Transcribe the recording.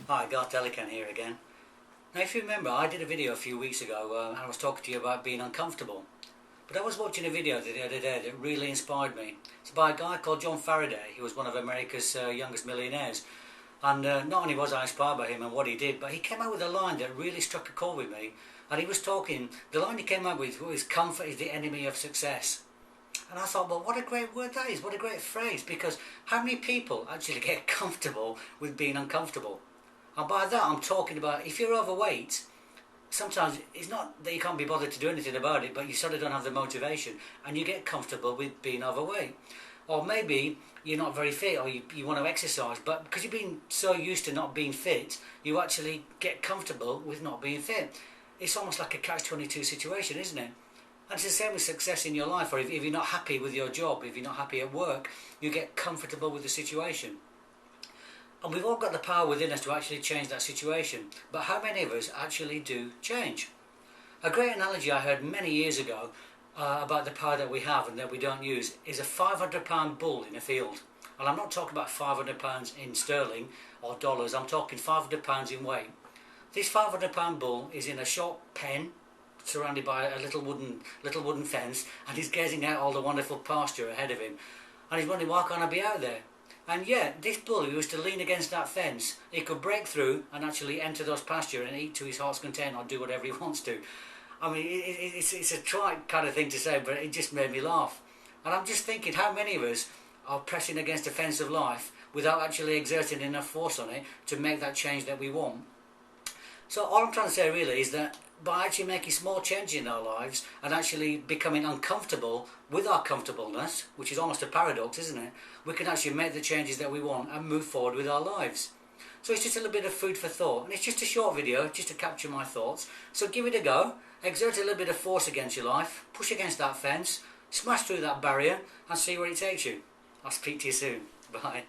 Hi, Garth Delican here again. Now if you remember, I did a video a few weeks ago and I was talking to you about being uncomfortable. But I was watching a video the other day that really inspired me. It's by a guy called John Faraday. He was one of America's youngest millionaires. And not only was I inspired by him and what he did, but he came out with a line that really struck a chord with me. And he was talking, the line he came out with was, comfort is the enemy of success. And I thought, well, what a great word that is, what a great phrase, because how many people actually get comfortable with being uncomfortable? And by that I'm talking about, if you're overweight, sometimes it's not that you can't be bothered to do anything about it, but you sort of don't have the motivation and you get comfortable with being overweight. Or maybe you're not very fit, or you want to exercise, but because you've been so used to not being fit, you actually get comfortable with not being fit. It's almost like a catch-22 situation, isn't it? And it's the same with success in your life, or if you're not happy with your job, if you're not happy at work, you get comfortable with the situation. And we've all got the power within us to actually change that situation, but how many of us actually do change? A great analogy I heard many years ago about the power that we have and that we don't use is a £500 bull in a field. And I'm not talking about £500 in sterling or dollars, I'm talking £500 in weight. This £500 bull is in a short pen surrounded by a little wooden fence, and he's gazing out all the wonderful pasture ahead of him, and he's wondering, why can't I be out there? And yet, this bull, who was to lean against that fence, he could break through and actually enter those pasture and eat to his heart's content or do whatever he wants to. I mean, it's a trite kind of thing to say, but it just made me laugh. And I'm just thinking, how many of us are pressing against a fence of life without actually exerting enough force on it to make that change that we want? So all I'm trying to say really is that by actually making small changes in our lives and actually becoming uncomfortable with our comfortableness, which is almost a paradox, isn't it? We can actually make the changes that we want and move forward with our lives. So it's just a little bit of food for thought, and it's just a short video just to capture my thoughts. So give it a go, exert a little bit of force against your life, push against that fence, smash through that barrier and see where it takes you. I'll speak to you soon. Bye.